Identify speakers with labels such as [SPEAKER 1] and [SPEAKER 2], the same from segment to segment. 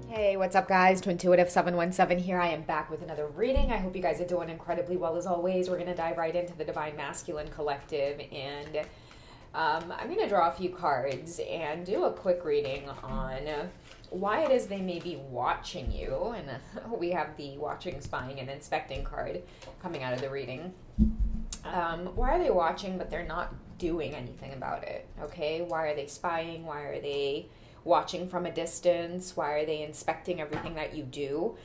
[SPEAKER 1] Hey, what's up, guys? Twintuitive 717 here. I am back with another reading. I hope you guys are doing incredibly well as always. We're going to dive right into the Divine Masculine Collective, and I'm going to draw a few cards and do a quick reading on why it is they may be watching you. And we have the watching, spying, and inspecting card coming out of the reading. Why are they watching, but they're not doing anything about it? Okay, why are they spying? Why are they watching from a distance? Why are they inspecting everything that you do?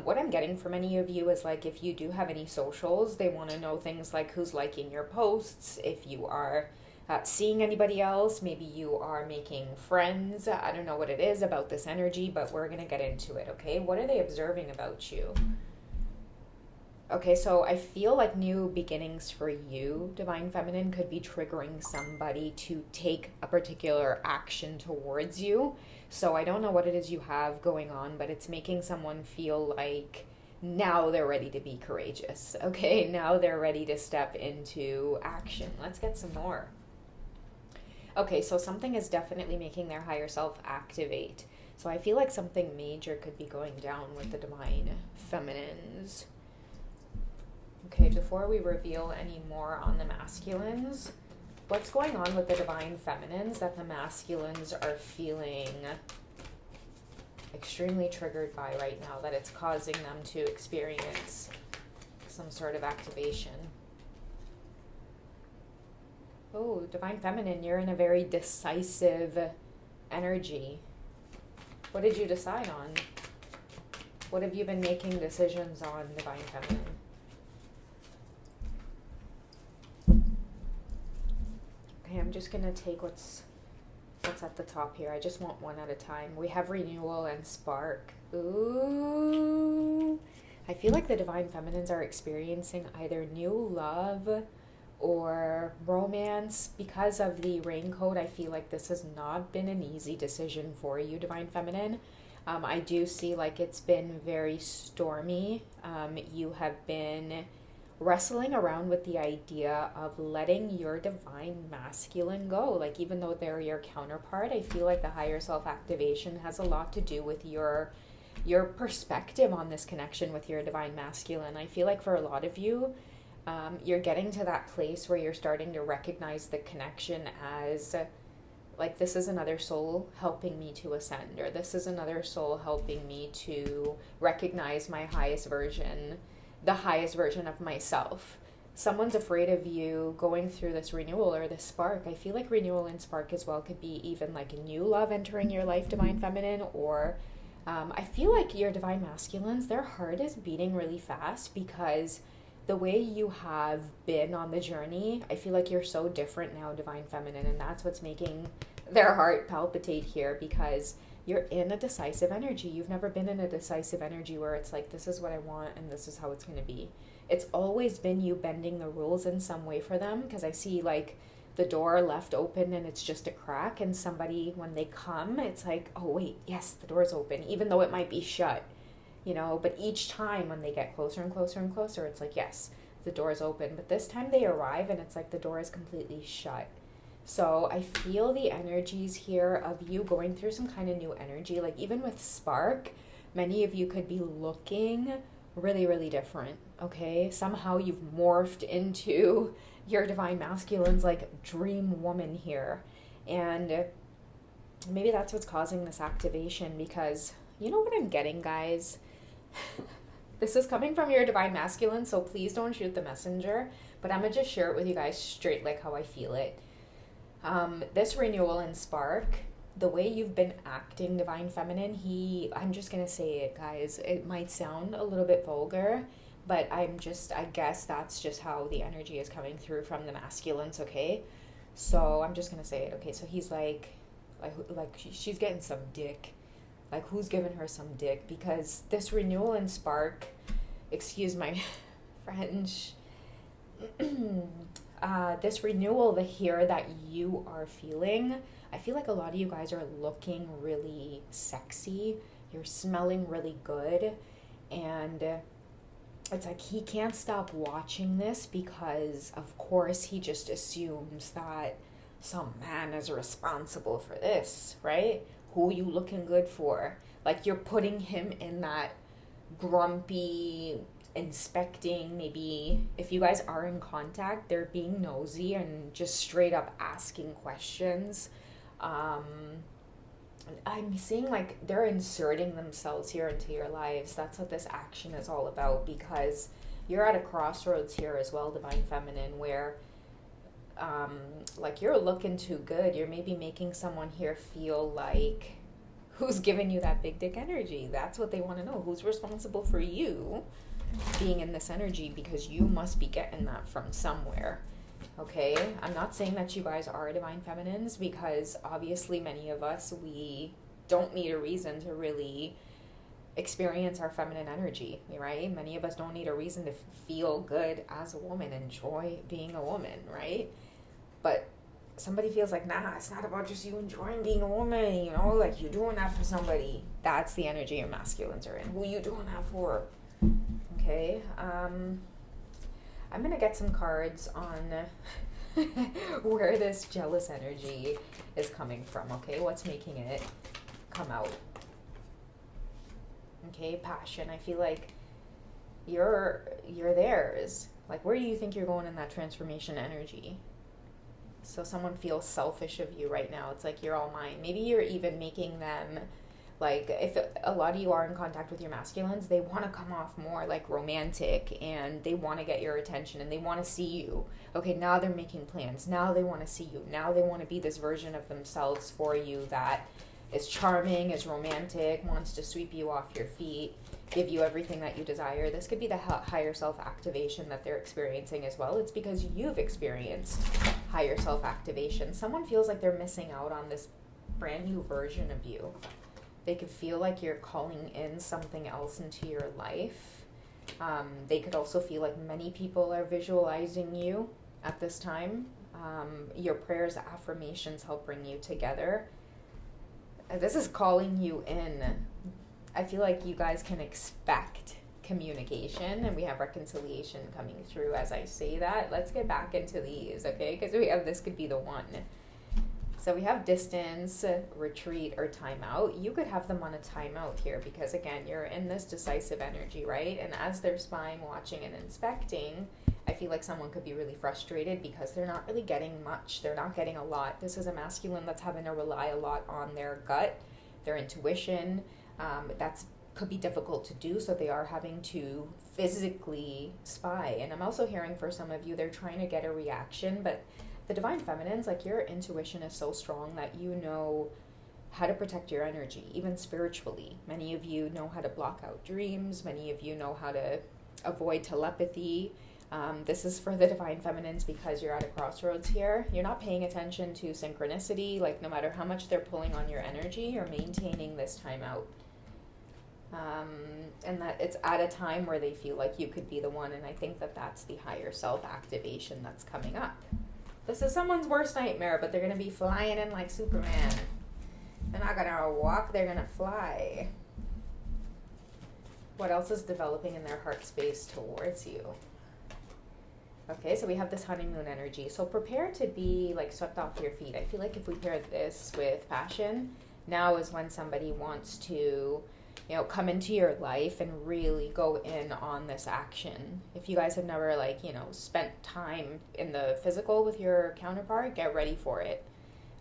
[SPEAKER 1] What I'm getting from any of you is like, if you do have any socials, they want to know things like who's liking your posts, if you are seeing anybody else, maybe you are making friends. I don't know what it is about this energy, but we're going to get into it, okay? What are they observing about you? Okay, so I feel like new beginnings for you, Divine Feminine, could be triggering somebody to take a particular action towards you. So I don't know what it is you have going on, but it's making someone feel like now they're ready to be courageous. Okay, now they're ready to step into action. Let's get some more. Okay, so something is definitely making their higher self activate. So I feel like something major could be going down with the Divine Feminines. Okay, before we reveal any more on the masculines, what's going on with the Divine Feminines that the masculines are feeling extremely triggered by right now, that it's causing them to experience some sort of activation? Oh, Divine Feminine, you're in a very decisive energy. What did you decide on? What have you been making decisions on, Divine Feminine? I'm just going to take what's at the top here. I just want one at a time. We have renewal and spark. Ooh. I feel like the Divine Feminines are experiencing either new love or romance. Because of the raincoat, I feel like this has not been an easy decision for you, Divine Feminine. I do see like it's been very stormy. You have been wrestling around with the idea of letting your divine masculine go. Like, even though they're your counterpart, I feel like the higher self activation has a lot to do with your perspective on this connection with your divine masculine. I feel like for a lot of you, you're getting to that place where you're starting to recognize the connection as like, this is another soul helping me to ascend, or this is another soul helping me to recognize my highest version, the highest version of myself. Someone's afraid of you going through this renewal or this spark. I feel like renewal and spark as well could be even like new love entering your life, Divine Feminine, or I feel like your divine masculines, their heart is beating really fast because the way you have been on the journey, I feel like you're so different now, Divine Feminine, and that's what's making their heart palpitate here, because you're in a decisive energy. You've never been in a decisive energy where it's like, this is what I want and this is how it's going to be. It's always been you bending the rules in some way for them, because I see like the door left open and it's just a crack, and somebody, when they come, it's like, oh wait, yes, the door's open, even though it might be shut, you know. But each time when they get closer and closer and closer, it's like, yes, the door's open. But this time they arrive and it's like the door is completely shut. So I feel the energies here of you going through some kind of new energy. Like, even with spark, many of you could be looking really, really different, okay? Somehow you've morphed into your divine masculine's like dream woman here. And maybe that's what's causing this activation, because you know what I'm getting, guys? This is coming from your divine masculine, so please don't shoot the messenger, but I'm gonna just share it with you guys straight, like how I feel it. This renewal and spark, the way you've been acting, Divine Feminine, I'm just gonna say it, guys. It might sound a little bit vulgar, but I guess that's just how the energy is coming through from the masculines, okay? So I'm just gonna say it, okay? So he's like she's getting some dick. Like, who's giving her some dick? Because this renewal and spark, excuse my French, this renewal here that you are feeling, I feel like a lot of you guys are looking really sexy. You're smelling really good. And it's like he can't stop watching this because, of course, he just assumes that some man is responsible for this, right? Who you looking good for? Like you're putting him in that grumpy, inspecting, maybe if you guys are in contact, they're being nosy and just straight up asking questions. Um, I'm seeing like they're inserting themselves here into your lives. That's what this action is all about, because you're at a crossroads here as well, Divine Feminine, where like you're looking too good. You're maybe making someone here feel like who's giving you that big dick energy. That's what they want to know. Who's responsible for you being in this energy, because you must be getting that from somewhere. Okay, I'm not saying that you guys are divine feminines, because obviously many of us, we don't need a reason to really experience our feminine energy, right? Many of us don't need a reason to feel good as a woman, enjoy being a woman, right? But somebody feels like, nah, it's not about just you enjoying being a woman, you know, like you're doing that for somebody. That's the energy your masculines are in. Who are you doing that for? Okay, I'm gonna get some cards on where this jealous energy is coming from, okay? What's making it come out? Okay, passion. I feel like you're theirs. Like, where do you think you're going in that transformation energy? So someone feels selfish of you right now. It's like you're all mine. Maybe you're even making them, like, if a lot of you are in contact with your masculines, they want to come off more like romantic, and they want to get your attention, and they want to see you. Okay, now they're making plans. Now they want to see you. Now they want to be this version of themselves for you that is charming, is romantic, wants to sweep you off your feet, give you everything that you desire. This could be the higher self-activation that they're experiencing as well. It's because you've experienced higher self-activation. Someone feels like they're missing out on this brand new version of you. They could feel like you're calling in something else into your life. They could also feel like many people are visualizing you at this time. Your prayers, affirmations help bring you together. This is calling you in. I feel like you guys can expect communication, and we have reconciliation coming through as I say that. Let's get back into these, okay? Because we have, this could be the one. So we have distance, retreat, or timeout. You could have them on a timeout here, because again, you're in this decisive energy, right? And as they're spying, watching, and inspecting, I feel like someone could be really frustrated because they're not really getting much. They're not getting a lot. This is a masculine that's having to rely a lot on their gut, their intuition. That's could be difficult to do, so they are having to physically spy. And I'm also hearing for some of you, they're trying to get a reaction, but the divine feminines, like your intuition is so strong that you know how to protect your energy, even spiritually. Many of you know how to block out dreams. Many of you know how to avoid telepathy. This is for the divine feminines because you're at a crossroads here. You're not paying attention to synchronicity. Like, no matter how much they're pulling on your energy, you're maintaining this time out. And that it's at a time where they feel like you could be the one. And I think that that's the higher self-activation that's coming up. This is someone's worst nightmare, but they're going to be flying in like Superman. They're not going to walk, they're going to fly. What else is developing in their heart space towards you? Okay, so we have this honeymoon energy. So prepare to be like swept off your feet. I feel like if we pair this with passion, now is when somebody wants to, you know, come into your life and really go in on this action. If you guys have never, like, you know, spent time in the physical with your counterpart, get ready for it.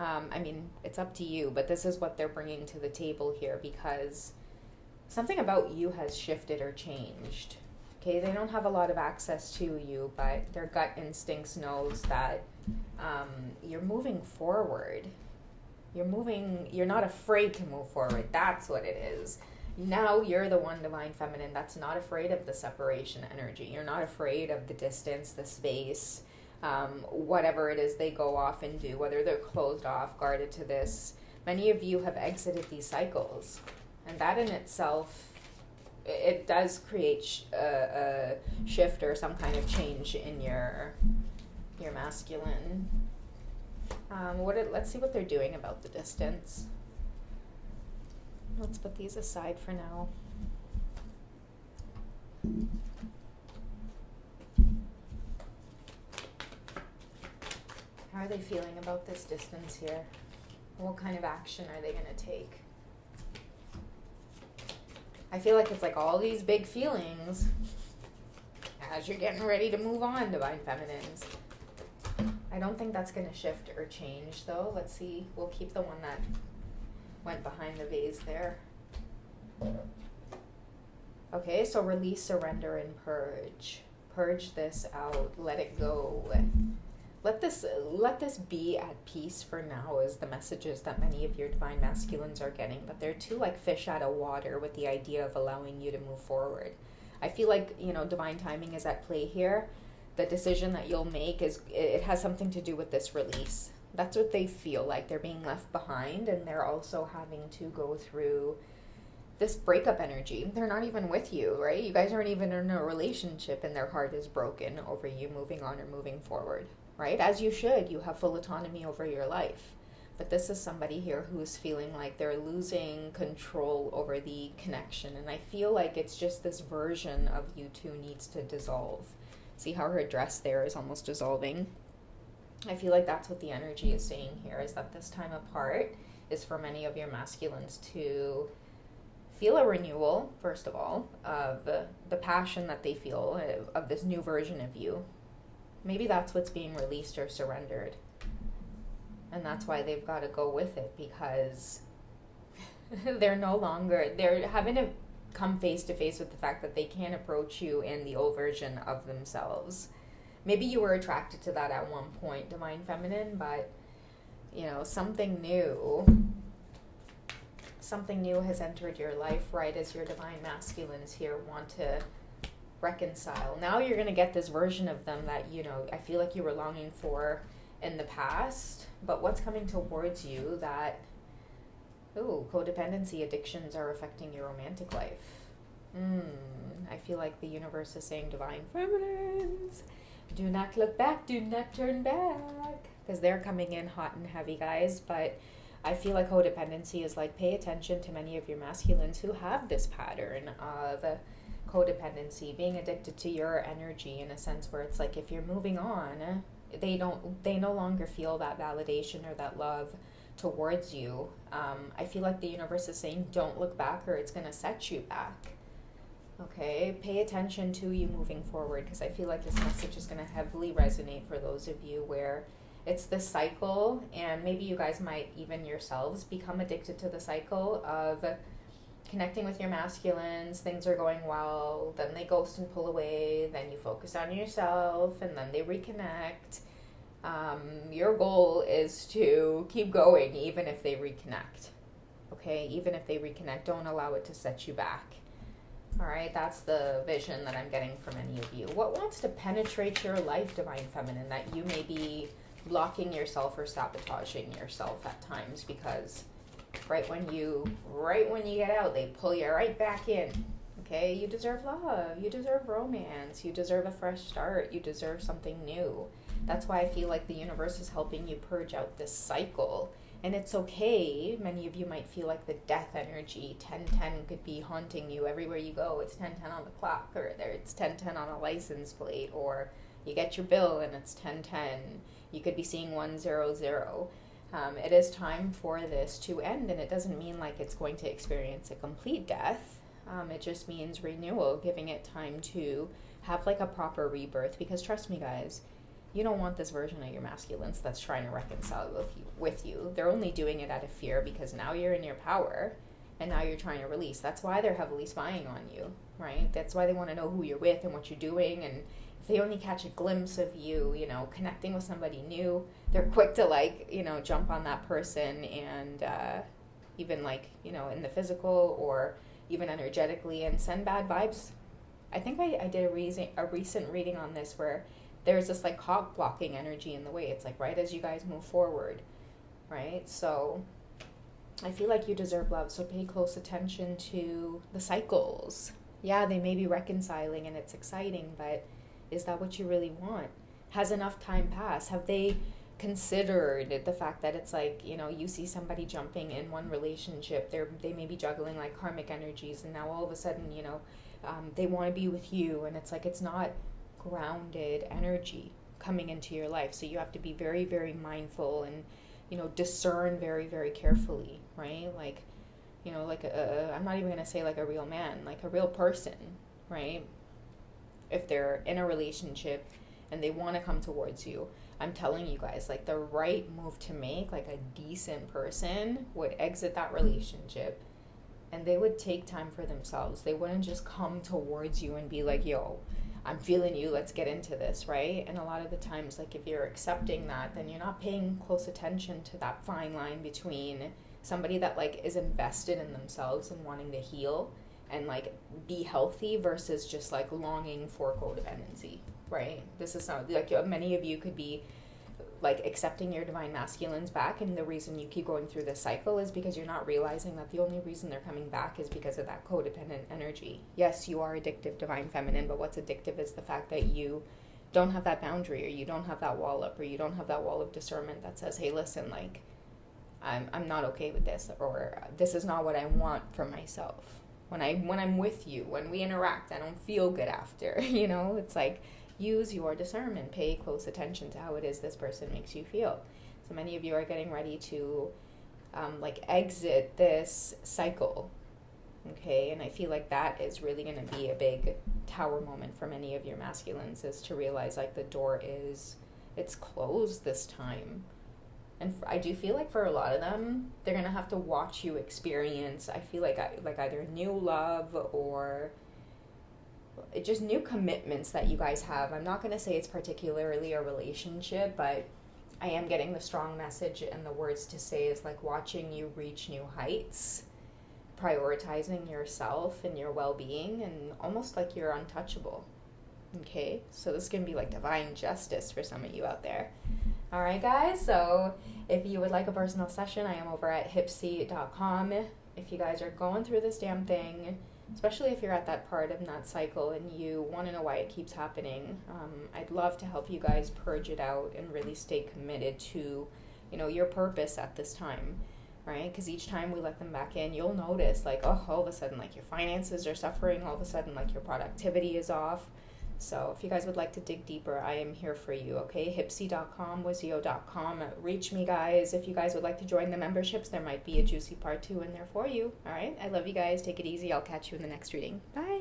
[SPEAKER 1] I mean, it's up to you, but this is what they're bringing to the table here, because something about you has shifted or changed. Okay, they don't have a lot of access to you, but their gut instincts knows that you're moving forward. You're not afraid to move forward. That's what it is. Now you're the one divine feminine that's not afraid of the separation energy. You're not afraid of the distance, the space, whatever it is they go off and do, whether they're closed off, guarded to this. Many of you have exited these cycles, and that in itself, it does create a shift or some kind of change in your masculine. Let's see what they're doing about the distance. Let's put these aside for now. How are they feeling about this distance here? What kind of action are they going to take? I feel like it's like all these big feelings as you're getting ready to move on, Divine Feminines. I don't think that's going to shift or change, though. Let's see. We'll keep the one that went behind the vase there. Okay, so release, surrender, and purge. Purge this out. Let it go. Let this be at peace for now is the messages that many of your divine masculines are getting. But they're too like fish out of water with the idea of allowing you to move forward. I feel like, divine timing is at play here. The decision that you'll make it has something to do with this release. That's what they feel like. They're being left behind, and they're also having to go through this breakup energy. They're not even with you, right? You guys aren't even in a relationship, and their heart is broken over you moving on or moving forward, right? As you should. You have full autonomy over your life. But this is somebody here who's feeling like they're losing control over the connection. And I feel like it's just this version of you two needs to dissolve. See how her dress there is almost dissolving? I feel like that's what the energy is saying here, is that this time apart is for many of your masculines to feel a renewal, first of all, of the passion that they feel of this new version of you. Maybe that's what's being released or surrendered. And that's why they've got to go with it, because they're having to come face to face with the fact that they can't approach you in the old version of themselves. Maybe you were attracted to that at one point, Divine Feminine, but, something new has entered your life right as your Divine Masculines here want to reconcile. Now you're going to get this version of them that, I feel like you were longing for in the past, but what's coming towards you that, codependency addictions are affecting your romantic life. I feel like the universe is saying, Divine Feminines, do not look back, do not turn back, because they're coming in hot and heavy, guys. But I feel like codependency is like, pay attention to many of your masculines who have this pattern of codependency, being addicted to your energy, in a sense where it's like, if you're moving on, they no longer feel that validation or that love towards you. I feel like the universe is saying, don't look back or it's going to set you back. Okay, pay attention to you moving forward, because I feel like this message is going to heavily resonate for those of you where it's this cycle, and maybe you guys might even yourselves become addicted to the cycle of connecting with your masculines. Things are going well, then they ghost and pull away, then you focus on yourself, and then they reconnect. Your goal is to keep going even if they reconnect. Okay, even if they reconnect, don't allow it to set you back. All right, that's the vision that I'm getting from any of you. What wants to penetrate your life, Divine Feminine, that you may be blocking yourself or sabotaging yourself at times, because right when you get out, they pull you right back in. Okay, you deserve love, you deserve romance, you deserve a fresh start, you deserve something new. That's why I feel like the universe is helping you purge out this cycle. And it's okay. Many of you might feel like the death energy, 1010 could be haunting you everywhere you go. It's 1010 on the clock, or it's 1010 on a license plate, or you get your bill and it's 1010. You could be seeing 100. It is time for this to end, and it doesn't mean like it's going to experience a complete death. It just means renewal, giving it time to have like a proper rebirth, because trust me, guys, you don't want this version of your masculines that's trying to reconcile with you. They're only doing it out of fear, because now you're in your power and now you're trying to release. That's why they're heavily spying on you, right? That's why they want to know who you're with and what you're doing. And if they only catch a glimpse of you, connecting with somebody new, they're quick to jump on that person, and even in the physical or even energetically, and send bad vibes. I think I did a recent reading on this where there's this cock blocking energy in the way. It's right as you guys move forward, right? So I feel like you deserve love, so pay close attention to the cycles. Yeah, they may be reconciling and it's exciting, but is that what you really want? Has enough time passed? Have they considered the fact that it's you see somebody jumping in one relationship, they may be juggling karmic energies, and now all of a sudden, they want to be with you, and it's not grounded energy coming into your life. So you have to be very, very mindful and discern very, very carefully, right? Like, like I'm not even going to say like a real man, like a real person, right? If they're in a relationship and they want to come towards you, I'm telling you guys, like the right move to make, like a decent person would exit that relationship and they would take time for themselves. They wouldn't just come towards you and be like, yo, I'm feeling you, let's get into this, right? And a lot of the times, like if you're accepting that, then you're not paying close attention to that fine line between somebody that like is invested in themselves and wanting to heal and like be healthy versus just like longing for codependency, right? This is not like many of you could be like accepting your divine masculines back, and the reason you keep going through this cycle is because you're not realizing that the only reason they're coming back is because of that codependent energy. Yes, you are addictive divine feminine, but what's addictive is the fact that you don't have that boundary, or you don't have that wall up, or you don't have that wall of discernment that says, hey, listen, like I'm not okay with this, or this is not what I want for myself. When I'm with you, when we interact, I don't feel good after. It's like, use your discernment, pay close attention to how it is this person makes you feel. So many of you are getting ready to like exit this cycle, okay? And I feel like that is really going to be a big tower moment for many of your masculines, is to realize like the door it's closed this time. And I do feel like for a lot of them, they're going to have to watch you experience, I feel like either new love or just new commitments that you guys have. I'm not going to say it's particularly a relationship, but I am getting the strong message and the words to say is like watching you reach new heights, prioritizing yourself and your well-being, and almost like you're untouchable. Okay, so this is going to be like divine justice for some of you out there. All right, guys, so if you would like a personal session, I am over at hipsy.com. If you guys are going through this damn thing, especially if you're at that part of that cycle and you want to know why it keeps happening, I'd love to help you guys purge it out and really stay committed to, your purpose at this time, right? Because each time we let them back in, you'll notice like, oh, all of a sudden, like your finances are suffering. All of a sudden, like your productivity is off. So if you guys would like to dig deeper, I am here for you, okay? Hipsy.com, wizio.com. Reach me, guys. If you guys would like to join the memberships, there might be a juicy part 2 in there for you, all right? I love you guys. Take it easy. I'll catch you in the next reading. Bye.